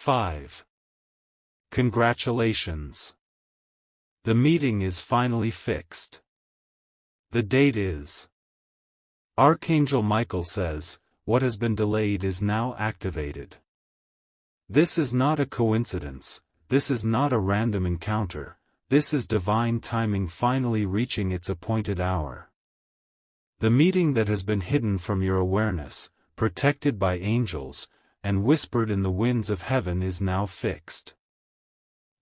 5. Congratulations. The meeting is finally fixed. The date is. Archangel Michael says, what has been delayed is now activated. This is not a coincidence, this is not a random encounter, this is divine timing finally reaching its appointed hour. The meeting that has been hidden from your awareness, protected by angels, and whispered in the winds of heaven is now fixed.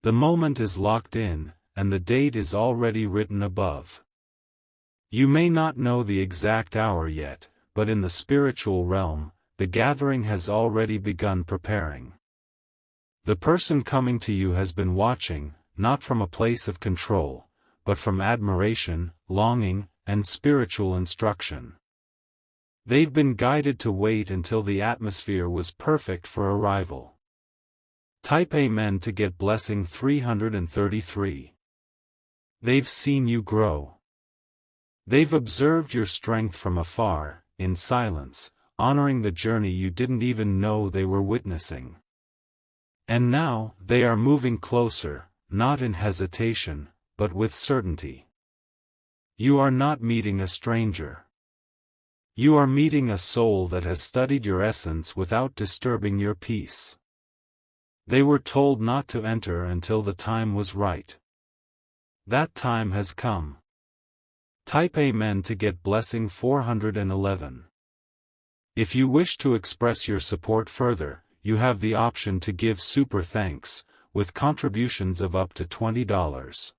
The moment is locked in, and the date is already written above. You may not know the exact hour yet, but in the spiritual realm, the gathering has already begun preparing. The person coming to you has been watching, not from a place of control, but from admiration, longing, and spiritual instruction. They've been guided to wait until the atmosphere was perfect for arrival. Type Amen to get blessing 333. They've seen you grow. They've observed your strength from afar, in silence, honoring the journey you didn't even know they were witnessing. And now, they are moving closer, not in hesitation, but with certainty. You are not meeting a stranger. You are meeting a soul that has studied your essence without disturbing your peace. They were told not to enter until the time was right. That time has come. Type Amen to get blessing 411. If you wish to express your support further, you have the option to give super thanks, with contributions of up to $20.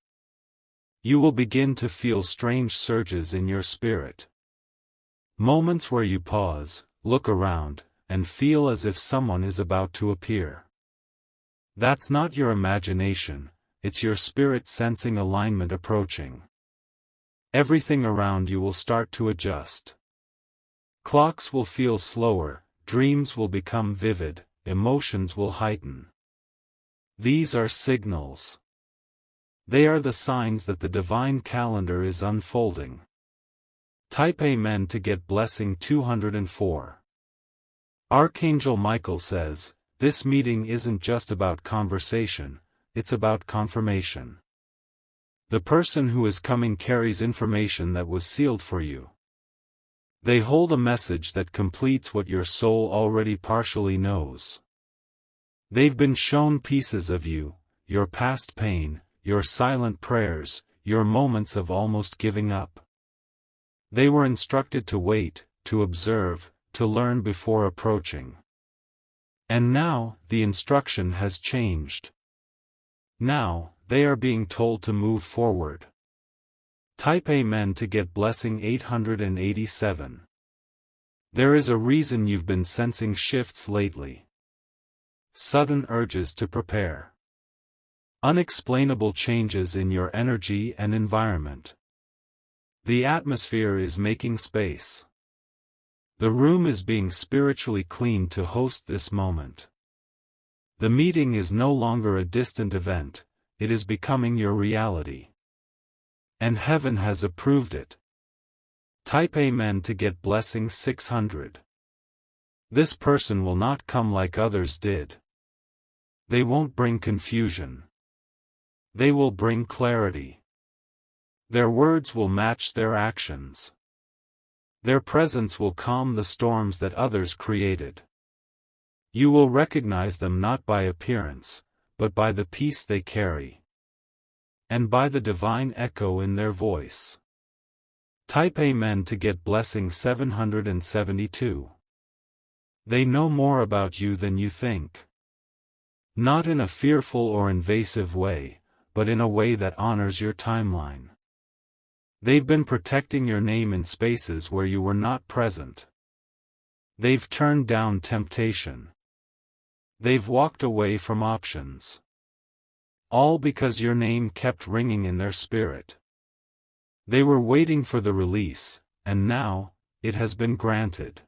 You will begin to feel strange surges in your spirit. Moments where you pause, look around, and feel as if someone is about to appear. That's not your imagination, it's your spirit sensing alignment approaching. Everything around you will start to adjust. Clocks will feel slower, dreams will become vivid, emotions will heighten. These are signals. They are the signs that the divine calendar is unfolding. Type Amen to get blessing 204. Archangel Michael says, this meeting isn't just about conversation, it's about confirmation. The person who is coming carries information that was sealed for you. They hold a message that completes what your soul already partially knows. They've been shown pieces of you, your past pain, your silent prayers, your moments of almost giving up. They were instructed to wait, to observe, to learn before approaching. And now, the instruction has changed. Now, they are being told to move forward. Type Amen to get blessing 887. There is a reason you've been sensing shifts lately. Sudden urges to prepare. Unexplainable changes in your energy and environment. The atmosphere is making space. The room is being spiritually cleaned to host this moment. The meeting is no longer a distant event, it is becoming your reality. And heaven has approved it. Type Amen to get blessing 600. This person will not come like others did. They won't bring confusion. They will bring clarity. Their words will match their actions. Their presence will calm the storms that others created. You will recognize them not by appearance, but by the peace they carry. And by the divine echo in their voice. Type Amen to get blessing 772. They know more about you than you think. Not in a fearful or invasive way, but in a way that honors your timeline. They've been protecting your name in spaces where you were not present. They've turned down temptation. They've walked away from options. All because your name kept ringing in their spirit. They were waiting for the release, and now, it has been granted.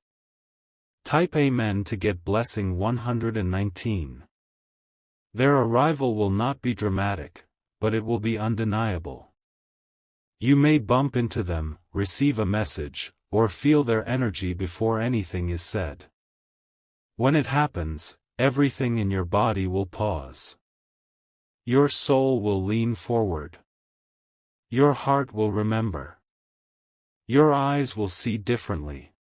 Type Amen to get blessing 119. Their arrival will not be dramatic, but it will be undeniable. You may bump into them, receive a message, or feel their energy before anything is said. When it happens, everything in your body will pause. Your soul will lean forward. Your heart will remember. Your eyes will see differently.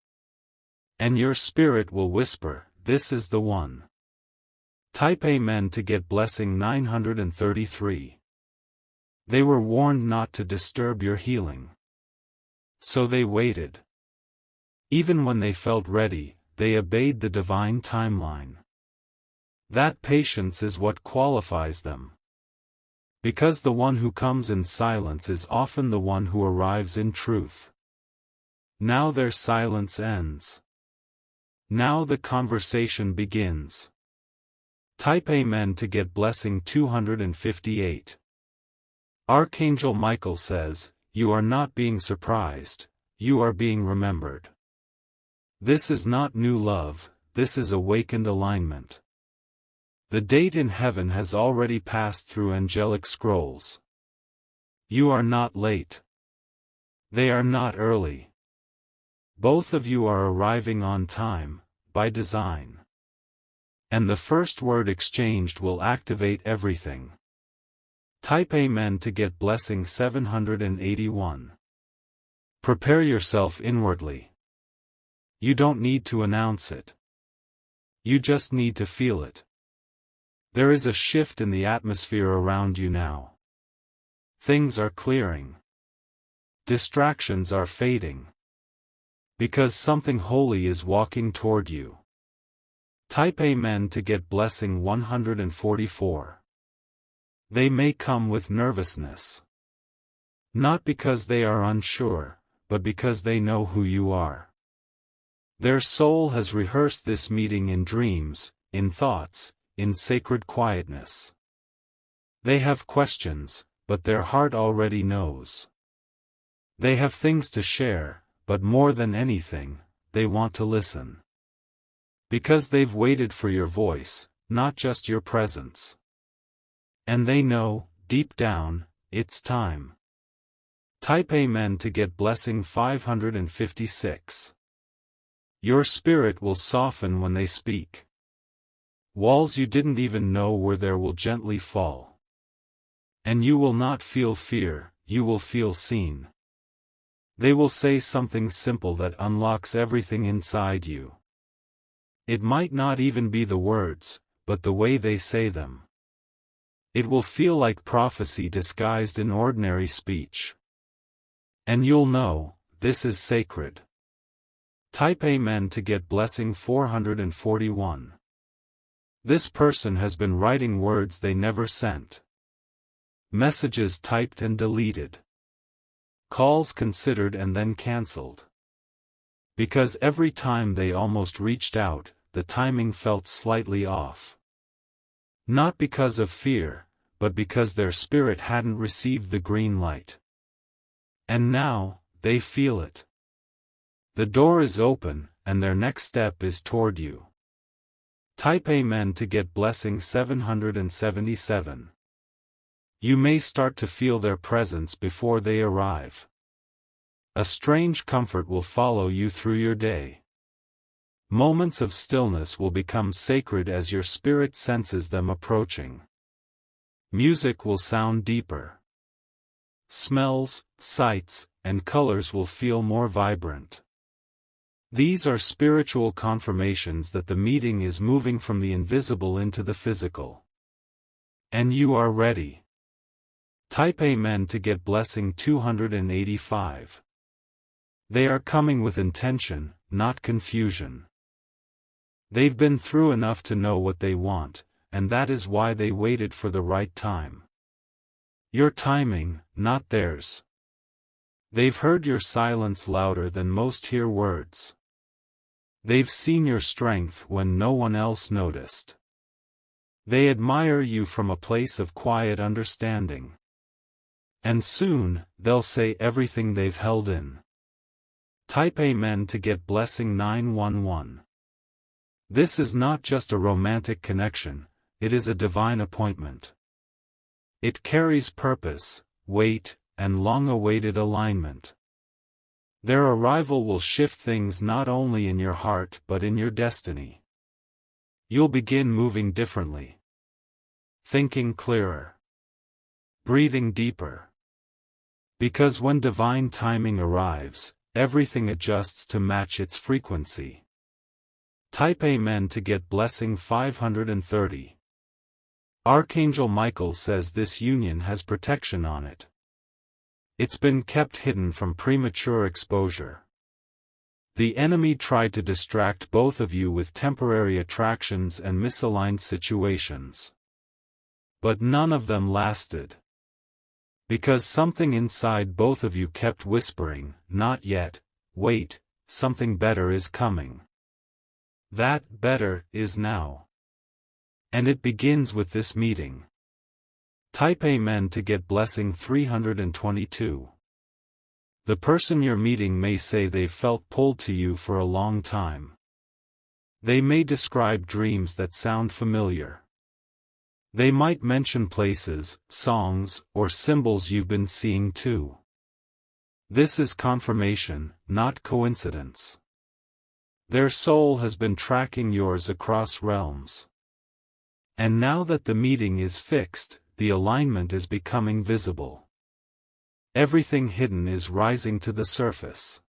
And your spirit will whisper, "This is the one." Type Amen to get blessing 933. They were warned not to disturb your healing. So they waited. Even when they felt ready, they obeyed the divine timeline. That patience is what qualifies them. Because the one who comes in silence is often the one who arrives in truth. Now their silence ends. Now the conversation begins. Type Amen to get blessing 258. Archangel Michael says, "You are not being surprised, you are being remembered." This is not new love, this is awakened alignment. The date in heaven has already passed through angelic scrolls. You are not late. They are not early. Both of you are arriving on time, by design. And the first word exchanged will activate everything. Type Amen to get blessing 781. Prepare yourself inwardly. You don't need to announce it. You just need to feel it. There is a shift in the atmosphere around you now. Things are clearing. Distractions are fading. Because something holy is walking toward you. Type Amen to get blessing 144. They may come with nervousness. Not because they are unsure, but because they know who you are. Their soul has rehearsed this meeting in dreams, in thoughts, in sacred quietness. They have questions, but their heart already knows. They have things to share, but more than anything, they want to listen. Because they've waited for your voice, not just your presence. And they know, deep down, it's time. Type Amen to get blessing 556. Your spirit will soften when they speak. Walls you didn't even know were there will gently fall. And you will not feel fear, you will feel seen. They will say something simple that unlocks everything inside you. It might not even be the words, but the way they say them. It will feel like prophecy disguised in ordinary speech. And you'll know, this is sacred. Type Amen to get blessing 441. This person has been writing words they never sent. Messages typed and deleted. Calls considered and then cancelled. Because every time they almost reached out, the timing felt slightly off. Not because of fear, but because their spirit hadn't received the green light. And now, they feel it. The door is open, and their next step is toward you. Type Amen to get blessing 777. You may start to feel their presence before they arrive. A strange comfort will follow you through your day. Moments of stillness will become sacred as your spirit senses them approaching. Music will sound deeper. Smells, sights, and colors will feel more vibrant. These are spiritual confirmations that the meeting is moving from the invisible into the physical. And you are ready. Type Amen to get blessing 285. They are coming with intention, not confusion. They've been through enough to know what they want, and that is why they waited for the right time. Your timing, not theirs. They've heard your silence louder than most hear words. They've seen your strength when no one else noticed. They admire you from a place of quiet understanding. And soon, they'll say everything they've held in. Type Amen to get blessing 911. This is not just a romantic connection, it is a divine appointment. It carries purpose, weight, and long-awaited alignment. Their arrival will shift things not only in your heart but in your destiny. You'll begin moving differently. Thinking clearer. Breathing deeper. Because when divine timing arrives, everything adjusts to match its frequency. Type Amen to get blessing 530. Archangel Michael says this union has protection on it. It's been kept hidden from premature exposure. The enemy tried to distract both of you with temporary attractions and misaligned situations. But none of them lasted. Because something inside both of you kept whispering, "Not yet, wait, something better is coming." That better is now. And it begins with this meeting. Type Amen to get blessing 322. The person you're meeting may say they've felt pulled to you for a long time. They may describe dreams that sound familiar. They might mention places, songs, or symbols you've been seeing too. This is confirmation, not coincidence. Their soul has been tracking yours across realms. And now that the meeting is fixed, the alignment is becoming visible. Everything hidden is rising to the surface.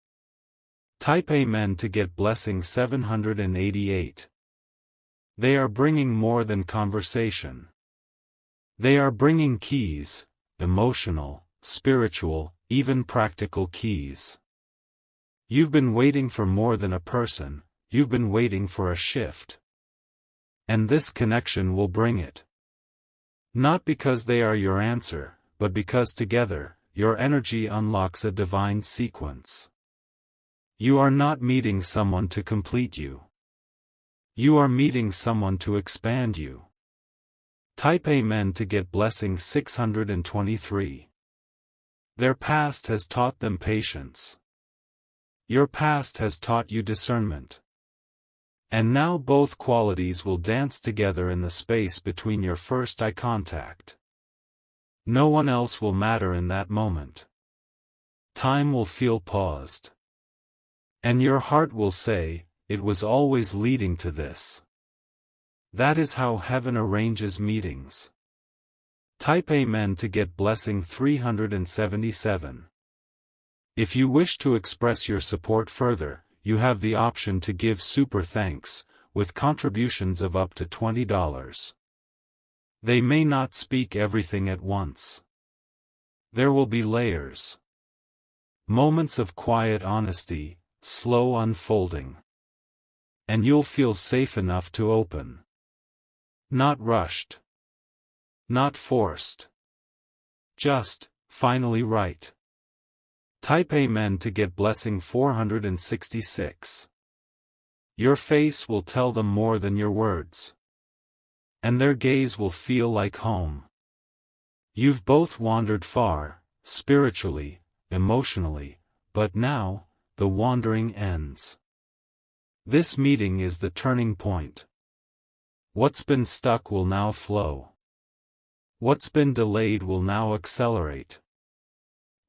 Type Amen to get blessing 788. They are bringing more than conversation. They are bringing keys, emotional, spiritual, even practical keys. You've been waiting for more than a person, you've been waiting for a shift. And this connection will bring it. Not because they are your answer, but because together, your energy unlocks a divine sequence. You are not meeting someone to complete you. You are meeting someone to expand you. Type Amen to get blessing 623. Their past has taught them patience. Your past has taught you discernment. And now both qualities will dance together in the space between your first eye contact. No one else will matter in that moment. Time will feel paused. And your heart will say, "It was always leading to this." That is how heaven arranges meetings. Type Amen to get blessing 377. If you wish to express your support further, you have the option to give super thanks, with contributions of up to $20. They may not speak everything at once. There will be layers. Moments of quiet honesty, slow unfolding. And you'll feel safe enough to open. Not rushed. Not forced. Just, finally right. Type Amen to get blessing 466. Your face will tell them more than your words. And their gaze will feel like home. You've both wandered far, spiritually, emotionally, but now, the wandering ends. This meeting is the turning point. What's been stuck will now flow. What's been delayed will now accelerate.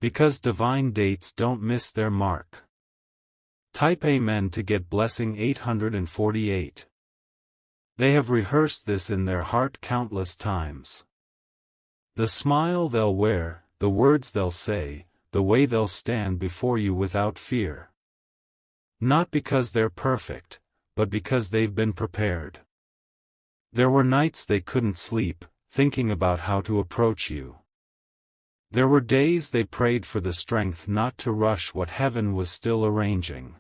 Because divine dates don't miss their mark. Type Amen to get blessing 848. They have rehearsed this in their heart countless times. The smile they'll wear, the words they'll say, the way they'll stand before you without fear. Not because they're perfect, but because they've been prepared. There were nights they couldn't sleep, thinking about how to approach you. There were days they prayed for the strength not to rush what heaven was still arranging.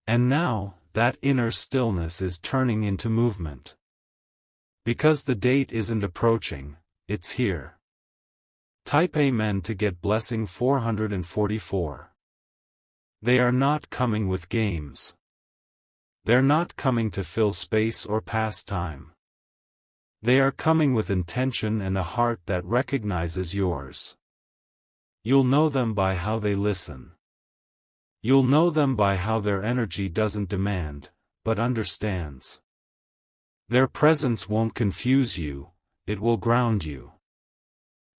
And now, that inner stillness is turning into movement. Because the date isn't approaching, it's here. Type Amen to get blessing 444. They are not coming with games. They're not coming to fill space or pass time. They are coming with intention and a heart that recognizes yours. You'll know them by how they listen. You'll know them by how their energy doesn't demand, but understands. Their presence won't confuse you, it will ground you.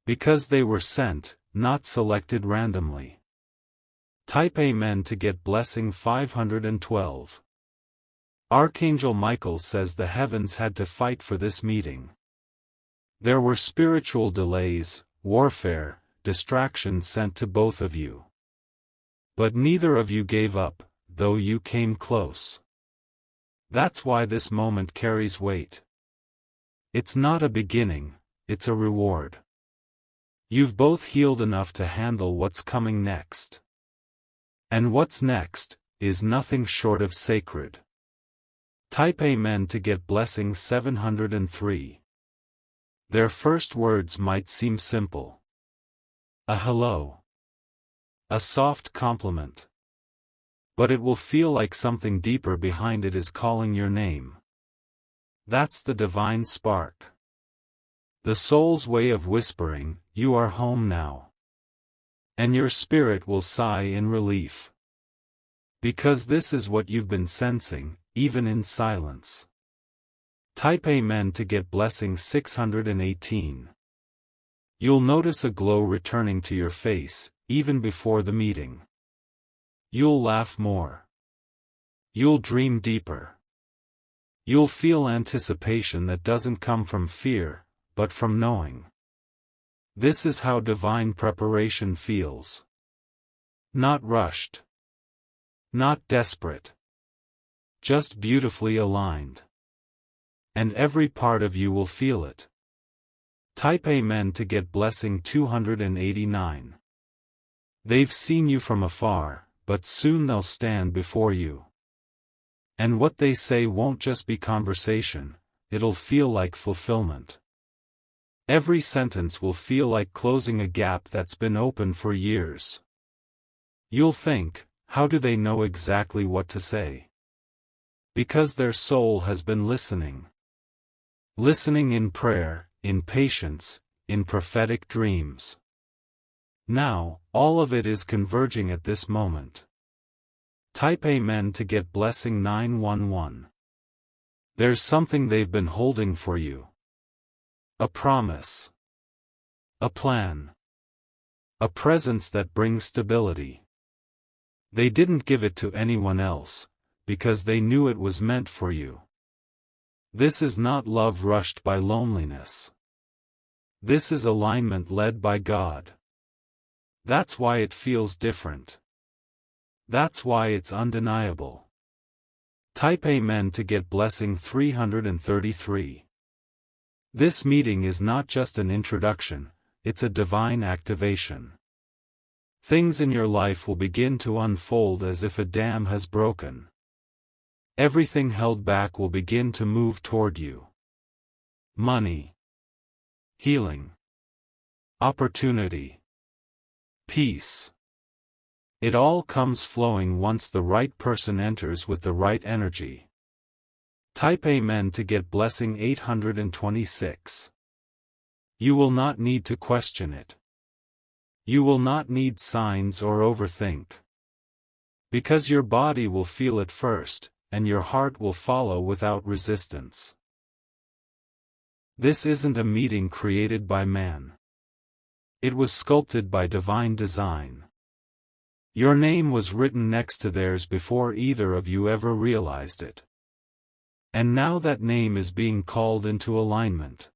Because they were sent, not selected randomly. Type Amen to get blessing 512. Archangel Michael says the heavens had to fight for this meeting. There were spiritual delays, warfare, distractions sent to both of you. But neither of you gave up, though you came close. That's why this moment carries weight. It's not a beginning, it's a reward. You've both healed enough to handle what's coming next. And what's next is nothing short of sacred. Type Amen to get blessing 703. Their first words might seem simple. A hello. A soft compliment. But it will feel like something deeper behind it is calling your name. That's the divine spark. The soul's way of whispering, "You are home now." And your spirit will sigh in relief. Because this is what you've been sensing, even in silence. Type Amen to get blessing 618. You'll notice a glow returning to your face, even before the meeting. You'll laugh more. You'll dream deeper. You'll feel anticipation that doesn't come from fear, but from knowing. This is how divine preparation feels. Not rushed. Not desperate. Just beautifully aligned. And every part of you will feel it. Type Amen to get blessing 289. They've seen you from afar, but soon they'll stand before you. And what they say won't just be conversation, it'll feel like fulfillment. Every sentence will feel like closing a gap that's been open for years. You'll think, how do they know exactly what to say? Because their soul has been listening. Listening in prayer, in patience, in prophetic dreams. Now, all of it is converging at this moment. Type Amen to get blessing 911. There's something they've been holding for you. A promise. A plan. A presence that brings stability. They didn't give it to anyone else, because they knew it was meant for you. This is not love rushed by loneliness. This is alignment led by God. That's why it feels different. That's why it's undeniable. Type Amen to get blessing 333. This meeting is not just an introduction, it's a divine activation. Things in your life will begin to unfold as if a dam has broken. Everything held back will begin to move toward you. Money. Healing. Opportunity. Peace. It all comes flowing once the right person enters with the right energy. Type Amen to get blessing 826. You will not need to question it. You will not need signs or overthink. Because your body will feel it first, and your heart will follow without resistance. This isn't a meeting created by man. It was sculpted by divine design. Your name was written next to theirs before either of you ever realized it. And now that name is being called into alignment.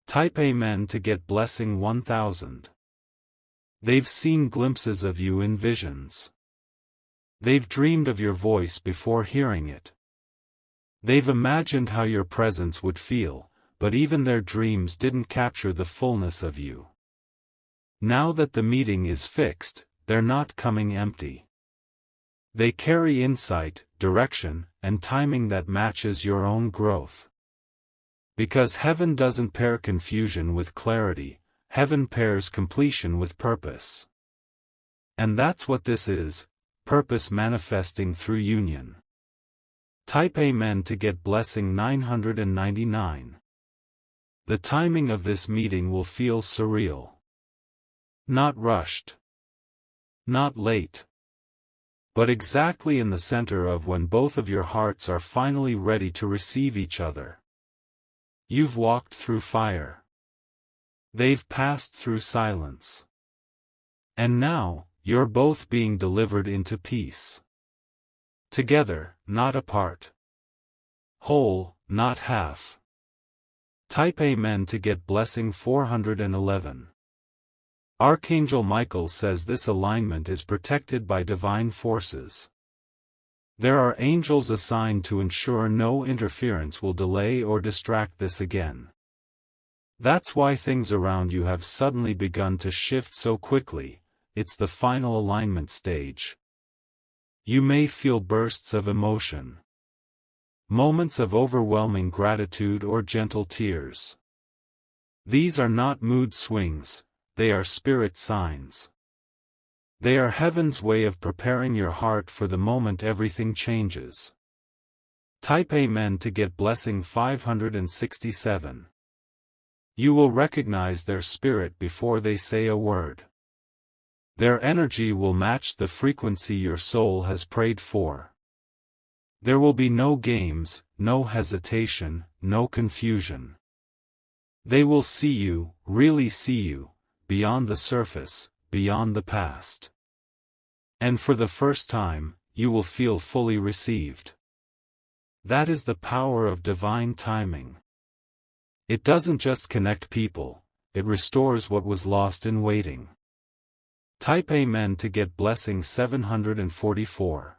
Type Amen to get blessing 1000. They've seen glimpses of you in visions. They've dreamed of your voice before hearing it. They've imagined how your presence would feel, but even their dreams didn't capture the fullness of you. Now that the meeting is fixed, they're not coming empty. They carry insight, direction, and timing that matches your own growth. Because heaven doesn't pair confusion with clarity, heaven pairs completion with purpose. And that's what this is, purpose manifesting through union. Type Amen to get blessing 999. The timing of this meeting will feel surreal. Not rushed. Not late. But exactly in the center of when both of your hearts are finally ready to receive each other. You've walked through fire. They've passed through silence. And now, you're both being delivered into peace. Together, not apart. Whole, not half. Type Amen to get blessing 411. Archangel Michael says this alignment is protected by divine forces. There are angels assigned to ensure no interference will delay or distract this again. That's why things around you have suddenly begun to shift so quickly. It's the final alignment stage. You may feel bursts of emotion, moments of overwhelming gratitude or gentle tears. These are not mood swings, they are spirit signs. They are heaven's way of preparing your heart for the moment everything changes. Type Amen to get blessing 567. You will recognize their spirit before they say a word. Their energy will match the frequency your soul has prayed for. There will be no games, no hesitation, no confusion. They will see you, really see you, beyond the surface, beyond the past. And for the first time, you will feel fully received. That is the power of divine timing. It doesn't just connect people, it restores what was lost in waiting. Type Amen to get blessing 744.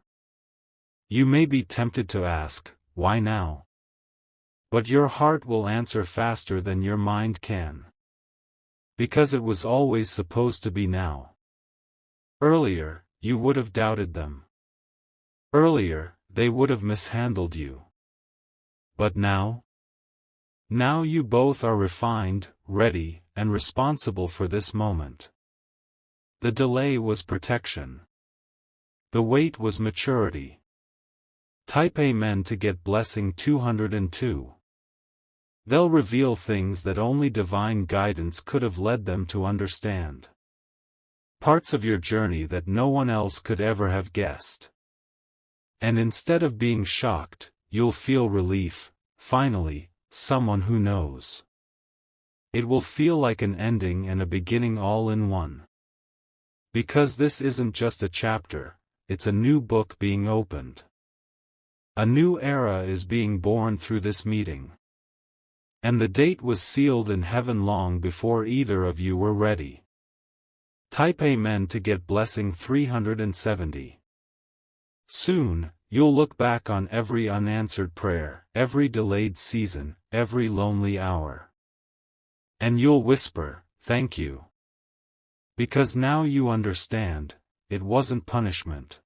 You may be tempted to ask, why now? But your heart will answer faster than your mind can. Because it was always supposed to be now. Earlier, you would have doubted them. Earlier, they would have mishandled you. But now? Now you both are refined, ready, and responsible for this moment. The delay was protection. The wait was maturity. Type Amen to get blessing 202. They'll reveal things that only divine guidance could have led them to understand. Parts of your journey that no one else could ever have guessed. And instead of being shocked, you'll feel relief, finally, someone who knows. It will feel like an ending and a beginning all in one. Because this isn't just a chapter, it's a new book being opened. A new era is being born through this meeting. And the date was sealed in heaven long before either of you were ready. Type Amen to get blessing 370. Soon, you'll look back on every unanswered prayer, every delayed season, every lonely hour. And you'll whisper, thank you. Because now you understand, it wasn't punishment.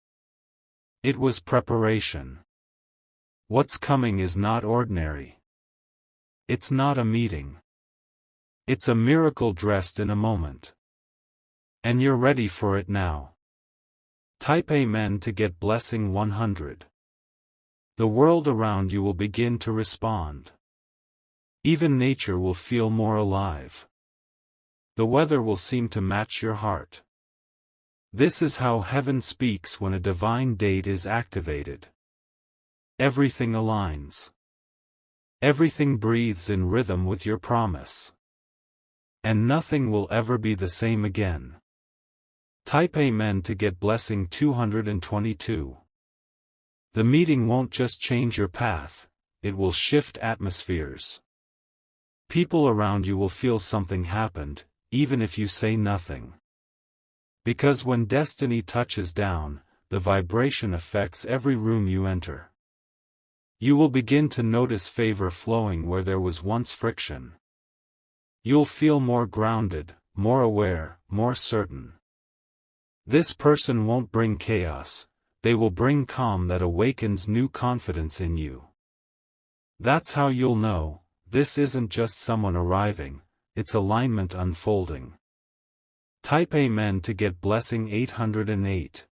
It was preparation. What's coming is not ordinary. It's not a meeting. It's a miracle dressed in a moment. And you're ready for it now. Type Amen to get blessing 100. The world around you will begin to respond. Even nature will feel more alive. The weather will seem to match your heart. This is how heaven speaks when a divine date is activated. Everything aligns. Everything breathes in rhythm with your promise. And nothing will ever be the same again. Type Amen to get blessing 222. The meeting won't just change your path, it will shift atmospheres. People around you will feel something happened, even if you say nothing. Because when destiny touches down, the vibration affects every room you enter. You will begin to notice favor flowing where there was once friction. You'll feel more grounded, more aware, more certain. This person won't bring chaos, they will bring calm that awakens new confidence in you. That's how you'll know, this isn't just someone arriving, it's alignment unfolding. Type Amen to get blessing 808.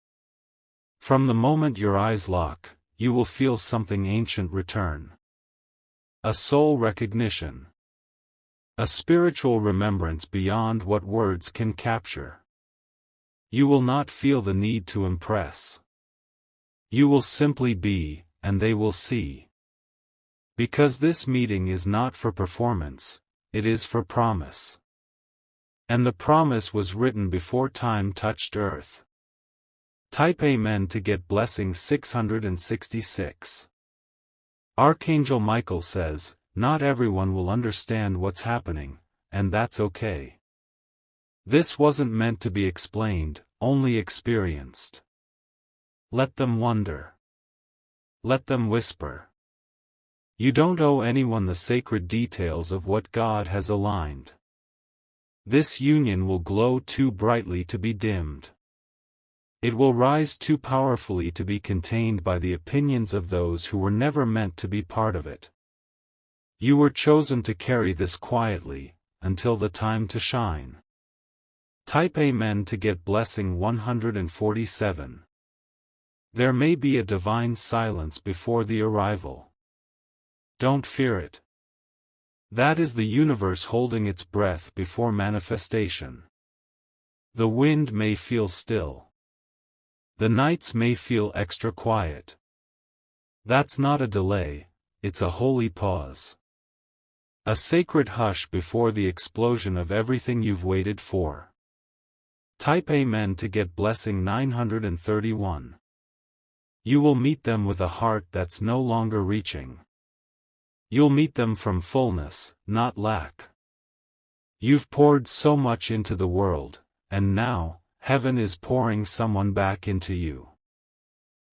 From the moment your eyes lock, you will feel something ancient return. A soul recognition. A spiritual remembrance beyond what words can capture. You will not feel the need to impress. You will simply be, and they will see. Because this meeting is not for performance, it is for promise. And the promise was written before time touched earth. Type Amen to get blessing 666. Archangel Michael says, not everyone will understand what's happening, and that's okay. This wasn't meant to be explained, only experienced. Let them wonder. Let them whisper. You don't owe anyone the sacred details of what God has aligned. This union will glow too brightly to be dimmed. It will rise too powerfully to be contained by the opinions of those who were never meant to be part of it. You were chosen to carry this quietly, until the time to shine. Type Amen to get blessing 147. There may be a divine silence before the arrival. Don't fear it. That is the universe holding its breath before manifestation. The wind may feel still. The nights may feel extra quiet. That's not a delay, it's a holy pause. A sacred hush before the explosion of everything you've waited for. Type Amen to get blessing 931. You will meet them with a heart that's no longer reaching. You'll meet them from fullness, not lack. You've poured so much into the world, and now, heaven is pouring someone back into you.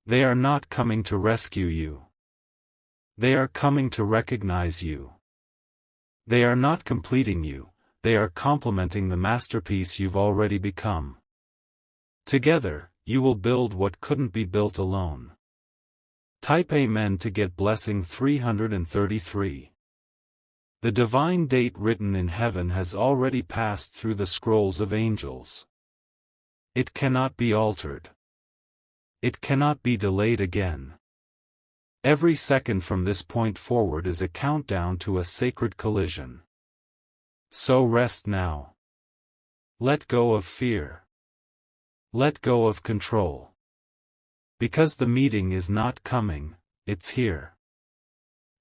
They are not coming to rescue you. They are coming to recognize you. They are not completing you, they are complementing the masterpiece you've already become. Together, you will build what couldn't be built alone. Type Amen to get blessing 333. The divine date written in heaven has already passed through the scrolls of angels. It cannot be altered. It cannot be delayed again. Every second from this point forward is a countdown to a sacred collision. So rest now. Let go of fear. Let go of control. Because the meeting is not coming, it's here.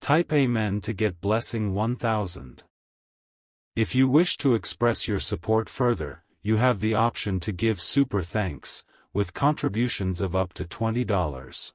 Type Amen to get blessing 1000. If you wish to express your support further, you have the option to give super thanks, with contributions of up to $20.